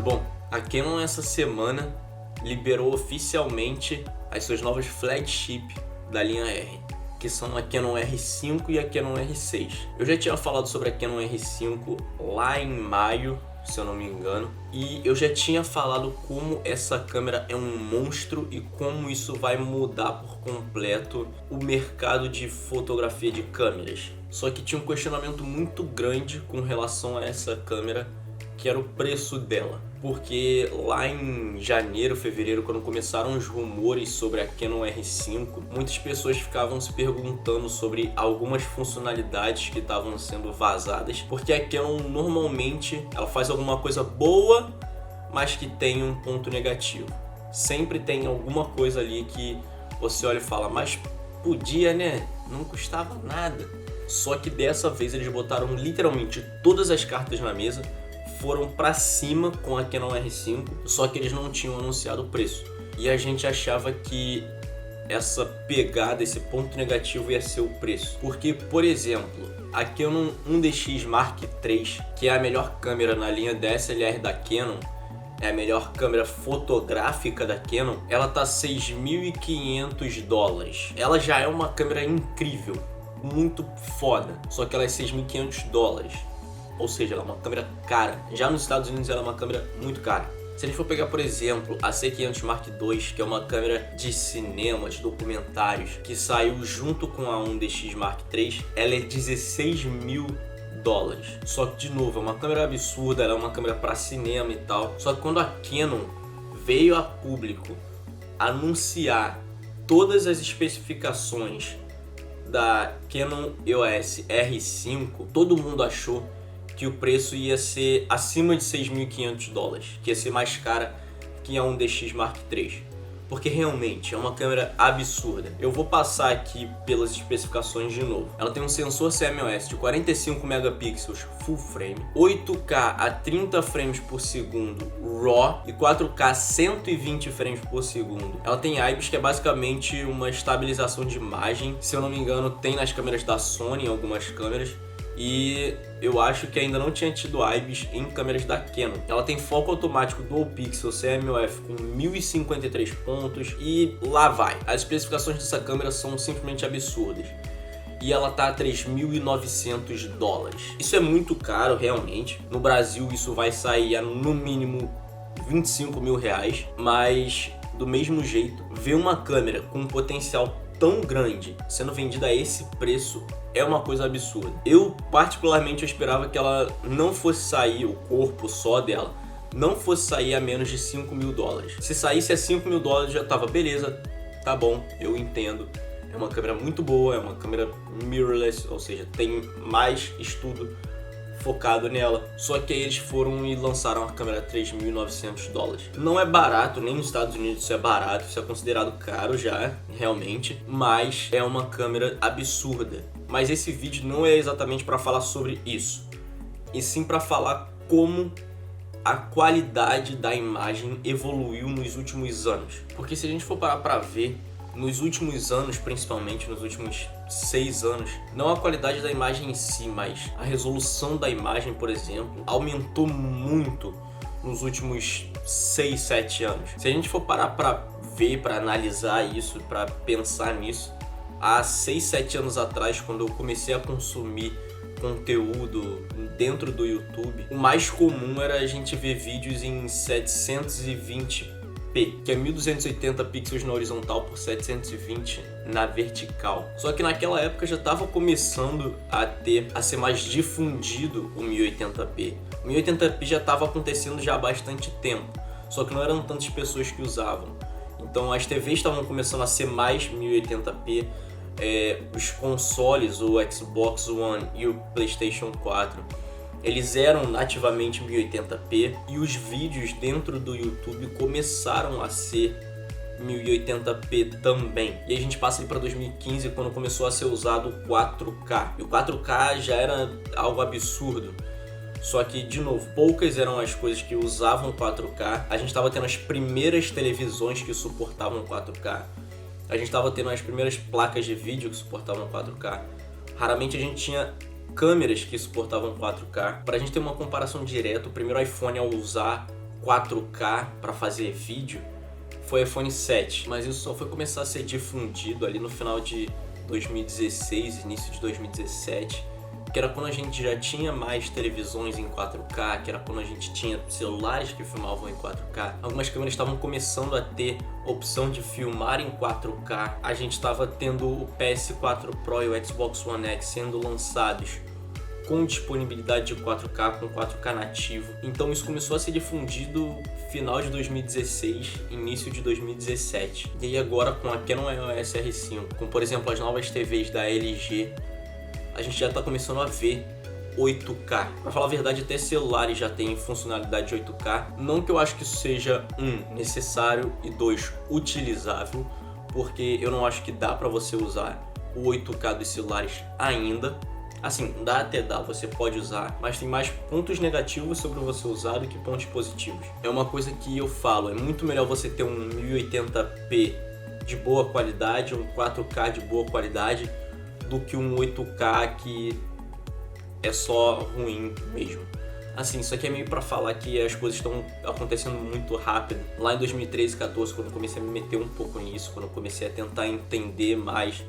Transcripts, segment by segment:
Bom, a Canon essa semana liberou oficialmente as suas novas flagship da linha R, que são a Canon R5 e a Canon R6. Eu já tinha falado sobre a Canon R5 lá em maio, se eu não me engano, e eu já tinha falado como essa câmera é um monstro e como isso vai mudar por completo o mercado de fotografia de câmeras. Só que tinha um questionamento muito grande com relação a essa câmera, que era o preço dela. Porque lá em janeiro, fevereiro, quando começaram os rumores sobre a Canon R5, muitas pessoas ficavam se perguntando sobre algumas funcionalidades que estavam sendo vazadas, porque a Canon normalmente ela faz alguma coisa boa, mas que tem um ponto negativo. Sempre tem alguma coisa ali que você olha e fala, mas podia, né? Não custava nada. Só que dessa vez eles botaram literalmente todas as cartas na mesa, foram pra cima com a Canon R5, só que eles não tinham anunciado o preço. E a gente achava que essa pegada, esse ponto negativo ia ser o preço. Porque, por exemplo, a Canon 1DX Mark III, que é a melhor câmera na linha DSLR da Canon, é a melhor câmera fotográfica da Canon, ela tá $6.500. Ela já é uma câmera incrível, muito foda, só que ela é $6.500. Ou seja, ela é uma câmera cara. Já nos Estados Unidos ela é uma câmera muito cara. Se a gente for pegar, por exemplo, a C500 Mark II, que é uma câmera de cinema, de documentários, que saiu junto com a 1DX Mark III, ela é $16.000. Só que, de novo, é uma câmera absurda, ela é uma câmera para cinema e tal. Só que quando a Canon veio a público anunciar todas as especificações da Canon EOS R5, todo mundo achou que o preço ia ser acima de $6.500, que ia ser mais cara que a 1DX Mark III, porque realmente é uma câmera absurda. Eu vou passar aqui pelas especificações de novo. Ela tem um sensor CMOS de 45 megapixels full frame, 8K a 30 frames por segundo RAW e 4K 120 frames por segundo. Ela tem IBIS, que é basicamente uma estabilização de imagem. Se eu não me engano, tem nas câmeras da Sony, em algumas câmeras. E eu acho que ainda não tinha tido IBIS em câmeras da Canon. Ela tem foco automático Dual Pixel CMOF com 1053 pontos e lá vai. As especificações dessa câmera são simplesmente absurdas. E ela tá a $3.900. Isso é muito caro, realmente. No Brasil isso vai sair a no mínimo R$25.000, mas do mesmo jeito, ver uma câmera com um potencial tão grande sendo vendida a esse preço é uma coisa absurda. Eu particularmente eu esperava que ela não fosse sair, o corpo só dela não fosse sair a menos de $5.000. Se saísse a $5.000 já tava beleza, tá bom, eu entendo. É uma câmera muito boa, é uma câmera mirrorless, ou seja, tem mais estudo focado nela. Só que aí eles foram e lançaram a câmera a $3.900. Não é barato, nem nos Estados Unidos isso é barato, isso é considerado caro já, realmente, mas é uma câmera absurda. Mas esse vídeo não é exatamente para falar sobre isso, e sim para falar como a qualidade da imagem evoluiu nos últimos anos. Porque se a gente for parar para ver, nos últimos anos, principalmente nos últimos 6 anos, não a qualidade da imagem em si, mas a resolução da imagem, por exemplo, aumentou muito nos últimos 6, 7 anos. Se a gente for parar para ver, para analisar isso, para pensar nisso, há 6, 7 anos atrás, quando eu comecei a consumir conteúdo dentro do YouTube, o mais comum era a gente ver vídeos em 720p, que é 1280 pixels na horizontal por 720 na vertical. Só que naquela época já estava começando a ser mais difundido o 1080p. O 1080p já estava acontecendo já há bastante tempo, só que não eram tantas pessoas que usavam. Então as TVs estavam começando a ser mais 1080p, os consoles, o Xbox One e o PlayStation 4, eles eram nativamente 1080p e os vídeos dentro do YouTube começaram a ser 1080p também. E a gente passa aí para 2015, quando começou a ser usado o 4K. E o 4K já era algo absurdo. Só que, de novo, poucas eram as coisas que usavam 4K. A gente estava tendo as primeiras televisões que suportavam 4K. A gente estava tendo as primeiras placas de vídeo que suportavam 4K. Raramente a gente tinha câmeras que suportavam 4K. Para a gente ter uma comparação direta, o primeiro iPhone a usar 4K para fazer vídeo foi o iPhone 7, mas isso só foi começar a ser difundido ali no final de 2016, início de 2017, que era quando a gente já tinha mais televisões em 4K, que era quando a gente tinha celulares que filmavam em 4K. Algumas câmeras estavam começando a ter opção de filmar em 4K. A gente estava tendo o PS4 Pro e o Xbox One X sendo lançados com disponibilidade de 4K, com 4K nativo. Então isso começou a ser difundido final de 2016, início de 2017. E aí agora com a Canon EOS R5, com por exemplo as novas TVs da LG, a gente já está começando a ver 8K. Pra falar a verdade, até celulares já têm funcionalidade de 8K. Não que eu acho que isso seja, necessário e 2, utilizável, porque eu não acho que dá pra você usar o 8K dos celulares ainda. Assim, dá até dá, você pode usar, mas tem mais pontos negativos sobre você usar do que pontos positivos. É uma coisa que eu falo, é muito melhor você ter um 1080p de boa qualidade, um 4K de boa qualidade, do que um 8K que é só ruim mesmo. Assim, isso aqui é meio pra falar que as coisas estão acontecendo muito rápido. Lá em 2013, 2014, quando eu comecei a me meter um pouco nisso, quando eu comecei a tentar entender mais,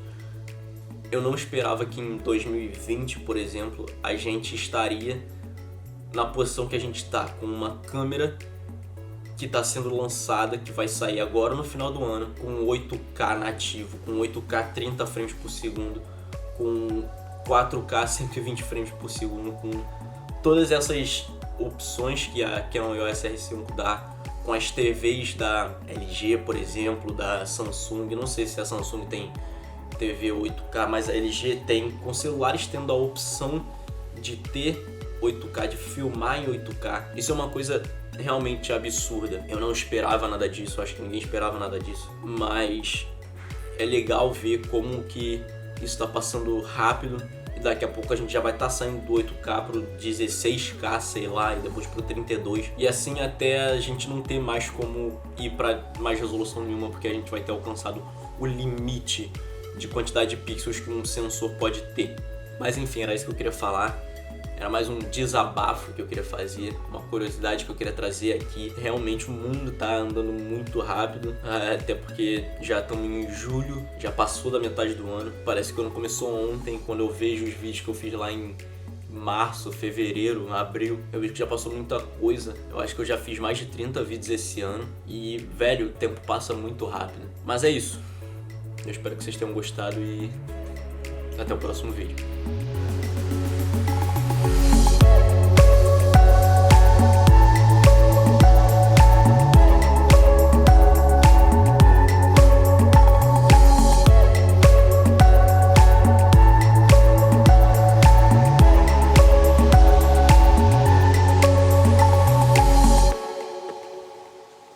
eu não esperava que em 2020, por exemplo, a gente estaria na posição que a gente está, com uma câmera que está sendo lançada, que vai sair agora no final do ano, com 8K nativo, com 8K 30 frames por segundo, com 4K 120 frames por segundo, com todas essas opções que a Canon EOS R5 dá, com as TVs da LG, por exemplo, da Samsung. Não sei se a Samsung tem TV 8K, mas a LG tem, com celulares tendo a opção de ter 8K, de filmar em 8K. Isso é uma coisa realmente absurda. Eu não esperava nada disso, acho que ninguém esperava nada disso, mas é legal ver como que isso está passando rápido e daqui a pouco a gente já vai estar saindo do 8K pro 16K, sei lá, e depois pro 32, e assim até a gente não ter mais como ir para mais resolução nenhuma, porque a gente vai ter alcançado o limite de quantidade de pixels que um sensor pode ter. Mas enfim, era isso que eu queria falar. Era mais um desabafo que eu queria fazer, uma curiosidade que eu queria trazer aqui. Realmente o mundo tá andando muito rápido, até porque já estamos em julho, já passou da metade do ano. Parece que não começou ontem. Quando eu vejo os vídeos que eu fiz lá em março, fevereiro, abril, eu vejo que já passou muita coisa. Eu acho que eu já fiz mais de 30 vídeos esse ano e, velho, o tempo passa muito rápido. Mas é isso. Eu espero que vocês tenham gostado e até o próximo vídeo.